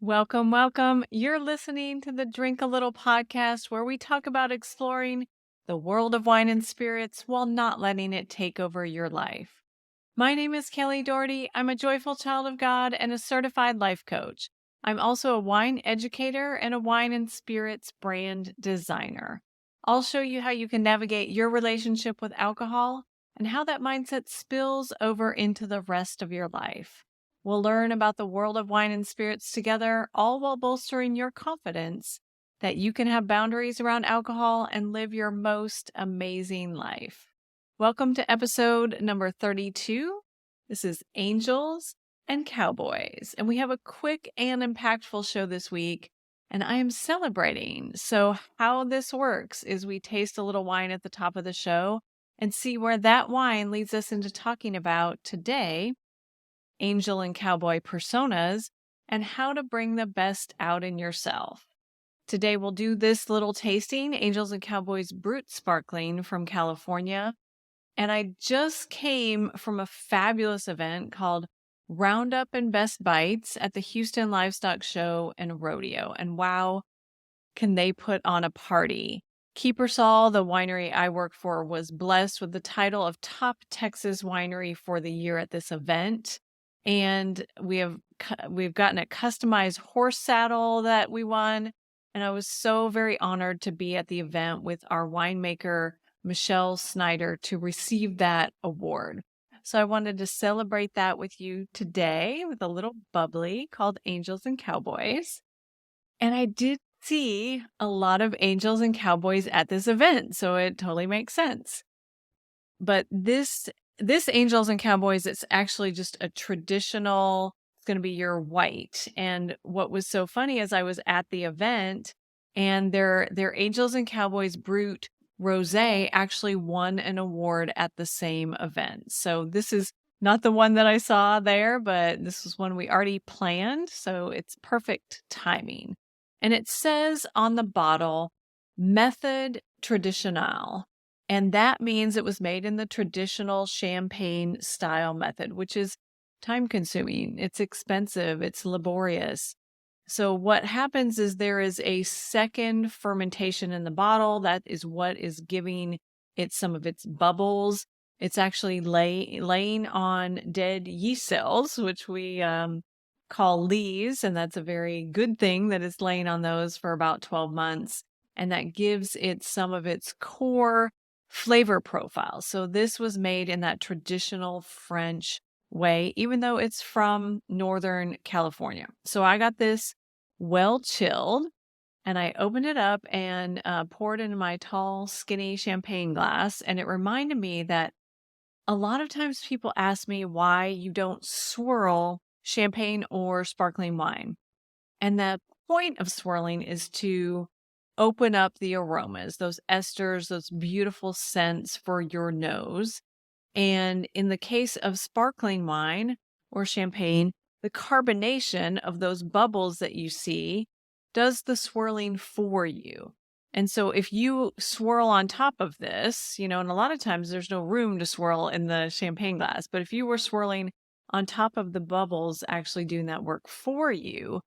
Welcome, welcome. You're listening to the Drink a Little podcast where we talk about exploring the world of wine and spirits while not letting it take over your life. My name is Kelly Doherty. I'm a joyful child of God and a certified life coach. I'm also a wine educator and a wine and spirits brand designer. I'll show you how you can navigate your relationship with alcohol and how that mindset spills over into the rest of your life. We'll learn about the world of wine and spirits together, all while bolstering your confidence that you can have boundaries around alcohol and live your most amazing life. Welcome to episode number 32. This is Angels and Cowboys, and we have a quick and impactful show this week, and I am celebrating. So, how this works is we taste a little wine at the top of the show and see where that wine leads us into talking about today angel and cowboy personas and how to bring the best out in yourself. Today, we'll do this little tasting Angels and Cowboys Brut Sparkling from California. And I just came from a fabulous event called Roundup and Best Bites at the Houston Livestock Show and Rodeo. And wow, can they put on a party? Keepersall, the winery I work for, was blessed with the title of Top Texas Winery for the year at this event. And we've gotten a customized horse saddle that we won. And I was so very honored to be at the event with our winemaker, Michelle Snyder, to receive that award. So I wanted to celebrate that with you today with a little bubbly called Angels and Cowboys. And I did see a lot of angels and cowboys at this event, so it totally makes sense. But this Angels and Cowboys, it's actually just a traditional, it's going to be your white. And what was so funny is I was at the event and their Angels and Cowboys Brut Rosé actually won an award at the same event. So this is not the one that I saw there, but this was one we already planned, so it's perfect timing. And it says on the bottle, Méthode Traditionnelle. And that means it was made in the traditional champagne style method, which is time consuming, it's expensive, it's laborious. So what happens is there is a second fermentation in the bottle. That is what is giving it some of its bubbles. It's actually laying on dead yeast cells, which we call lees, and that's a very good thing that it's laying on those for about 12 months. And that gives it some of its core flavor profile. So this was made in that traditional French way, even though it's from Northern California. So I got this well chilled and I opened it up and poured into my tall, skinny champagne glass. And it reminded me that a lot of times people ask me why you don't swirl champagne or sparkling wine. And the point of swirling is to open up the aromas, those esters, those beautiful scents for your nose. And in the case of sparkling wine or champagne, the carbonation of those bubbles that you see does the swirling for you. And so if you swirl on top of this, and a lot of times there's no room to swirl in the champagne glass, but if you were swirling on top of the bubbles actually doing that work for you,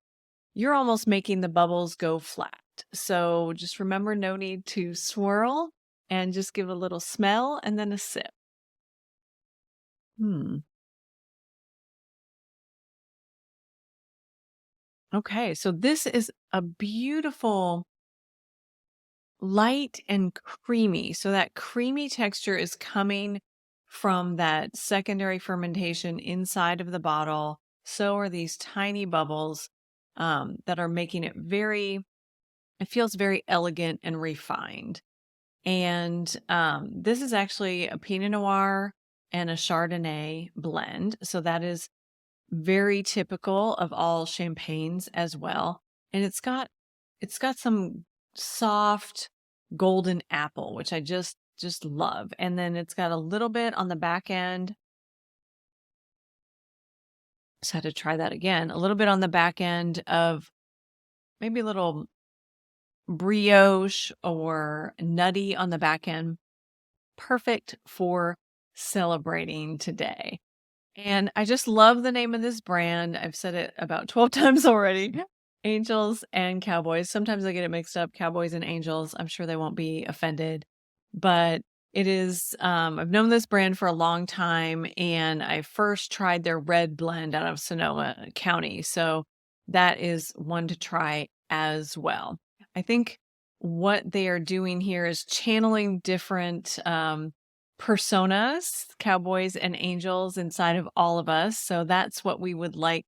you're almost making the bubbles go flat. So just remember, no need to swirl and just give a little smell and then a sip. Okay, so this is a beautiful light and creamy. So that creamy texture is coming from that secondary fermentation inside of the bottle. So are these tiny bubbles that are making it it feels very elegant and refined. And this is actually a Pinot Noir and a Chardonnay blend. So that is very typical of all champagnes as well. And it's got some soft golden apple, which I just love. And then it's got a little bit on the back end. Just had to try that again. A little bit on the back end of maybe a little brioche or nutty on the back end. Perfect for celebrating today. And I just love the name of this brand. I've said it about 12 times already. Angels and Cowboys. Sometimes I get it mixed up, Cowboys and Angels. I'm sure they won't be offended, but it is, I've known this brand for a long time, and I first tried their red blend out of Sonoma County. So that is one to try as well. I think what they are doing here is channeling different personas, cowboys and angels inside of all of us. So that's what we would like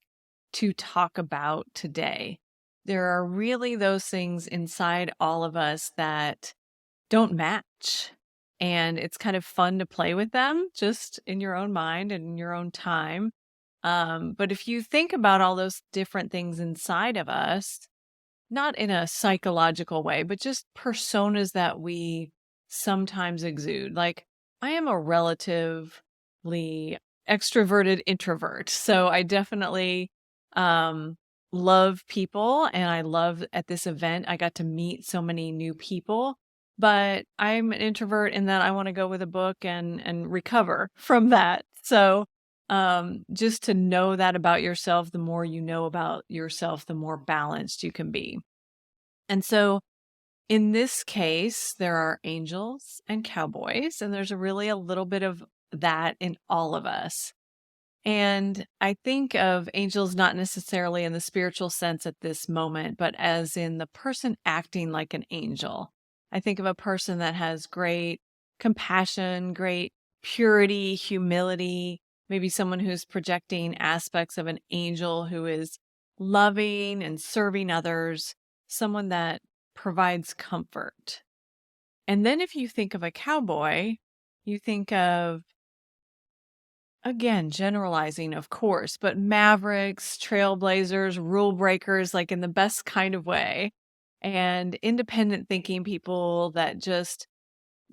to talk about today. There are really those things inside all of us that don't match. And it's kind of fun to play with them just in your own mind and in your own time. But if you think about all those different things inside of us, not in a psychological way, but just personas that we sometimes exude. Like, I am a relatively extroverted introvert. So I definitely um, love people. And I love at this event, I got to meet so many new people. But I'm an introvert in that I want to go with a book and recover from that. So just to know that about yourself, the more you know about yourself, the more balanced you can be. And so in this case, there are angels and cowboys, and there's really a little bit of that in all of us. And I think of angels not necessarily in the spiritual sense at this moment, but as in the person acting like an angel. I think of a person that has great compassion, great purity, humility, maybe someone who's projecting aspects of an angel who is loving and serving others, someone that provides comfort. And then if you think of a cowboy, you think of, again, generalizing, of course, but mavericks, trailblazers, rule breakers, like in the best kind of way, and independent thinking people that just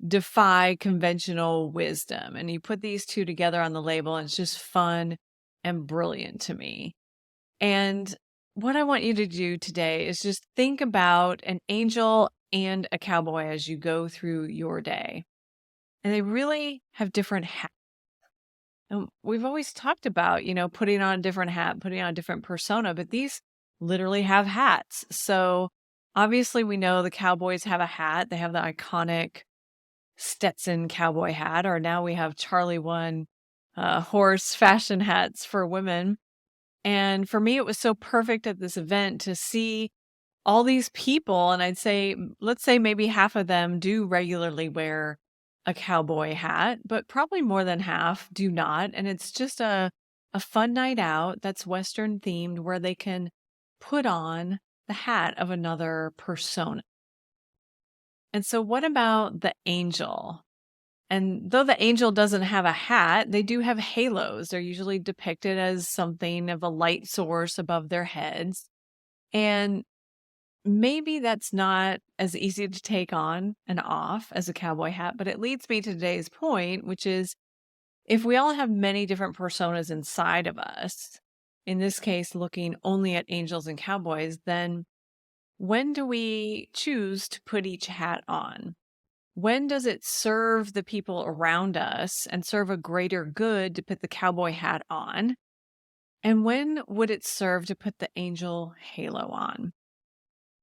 defy conventional wisdom. And you put these two together on the label, and it's just fun and brilliant to me. And what I want you to do today is just think about an angel and a cowboy as you go through your day. And they really have different hats. And we've always talked about, putting on a different hat, putting on a different persona, but these literally have hats. So obviously, we know the cowboys have a hat. They have the iconic Stetson cowboy hat, or now we have Charlie One horse fashion hats for women. And for me, it was so perfect at this event to see all these people. And I'd say, let's say maybe half of them do regularly wear a cowboy hat, but probably more than half do not. And it's just a fun night out that's Western themed where they can put on the hat of another persona. And so, what about the angel? And though the angel doesn't have a hat, they do have halos. They're usually depicted as something of a light source above their heads. And maybe that's not as easy to take on and off as a cowboy hat, but it leads me to today's point, which is if we all have many different personas inside of us, in this case, looking only at angels and cowboys, then when do we choose to put each hat on? When does it serve the people around us and serve a greater good to put the cowboy hat on? And when would it serve to put the angel halo on?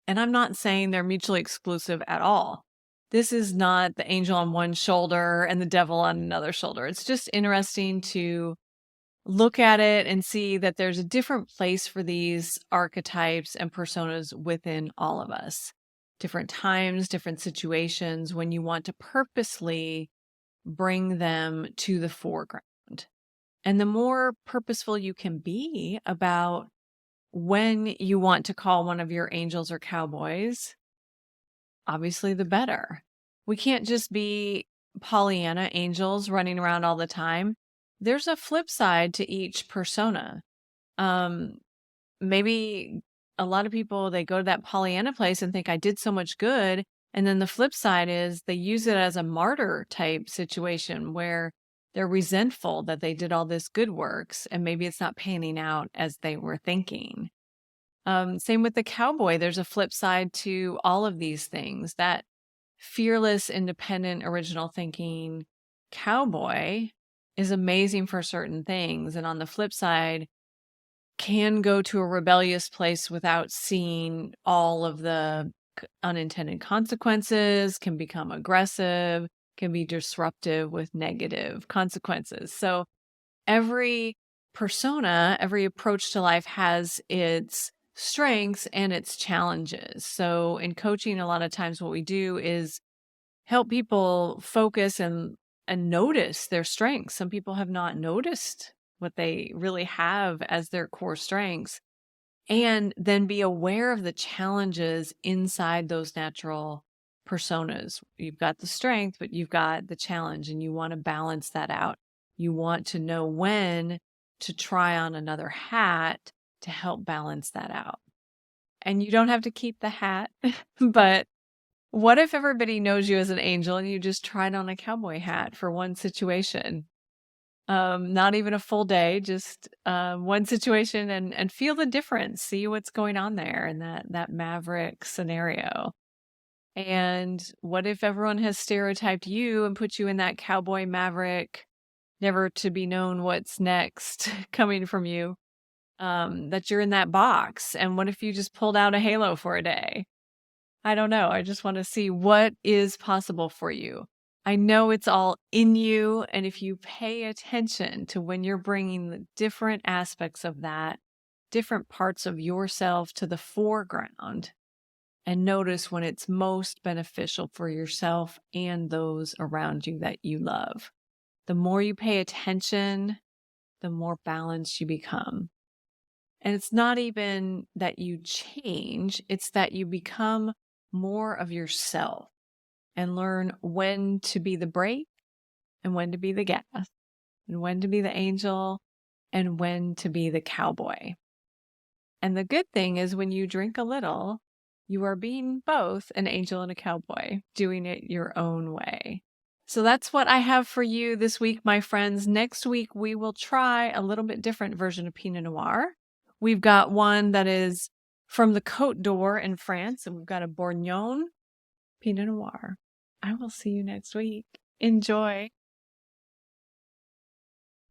And I'm not saying they're mutually exclusive at all. This is not the angel on one shoulder and the devil on another shoulder. It's just interesting to look at it and see that there's a different place for these archetypes and personas within all of us. Different times, different situations when you want to purposely bring them to the foreground. And the more purposeful you can be about when you want to call one of your angels or cowboys, obviously the better. We can't just be Pollyanna angels running around all the time. There's a flip side to each persona. Um, Maybe a lot of people, they go to that Pollyanna place and think I did so much good. And then the flip side is they use it as a martyr type situation where they're resentful that they did all this good works and maybe it's not panning out as they were thinking. Same with the cowboy. There's a flip side to all of these things. That fearless, independent, original thinking cowboy is amazing for certain things. And on the flip side, can go to a rebellious place without seeing all of the unintended consequences, can become aggressive, can be disruptive with negative consequences. So every persona, every approach to life has its strengths and its challenges. So in coaching, a lot of times what we do is help people focus and notice their strengths. Some people have not noticed what they really have as their core strengths, and then be aware of the challenges inside those natural personas. You've got the strength, but you've got the challenge, and you want to balance that out. You want to know when to try on another hat to help balance that out. And you don't have to keep the hat, but what if everybody knows you as an angel and you just tried on a cowboy hat for one situation? Not even a full day, just one situation, and feel the difference. See what's going on there in that maverick scenario. And what if everyone has stereotyped you and put you in that cowboy maverick, never to be known what's next coming from you? That you're in that box. And what if you just pulled out a halo for a day? I don't know. I just want to see what is possible for you. I know it's all in you. And if you pay attention to when you're bringing the different aspects of that, different parts of yourself to the foreground, and notice when it's most beneficial for yourself and those around you that you love. The more you pay attention, the more balanced you become. And it's not even that you change, it's that you become more of yourself and learn when to be the brake and when to be the gas and when to be the angel and when to be the cowboy. And the good thing is when you drink a little, you are being both an angel and a cowboy, doing it your own way. So that's what I have for you this week, my friends. Next week, we will try a little bit different version of Pinot Noir. We've got one that is from the Côte d'Or in France, and we've got a Bourgogne Pinot Noir. I will see you next week. Enjoy.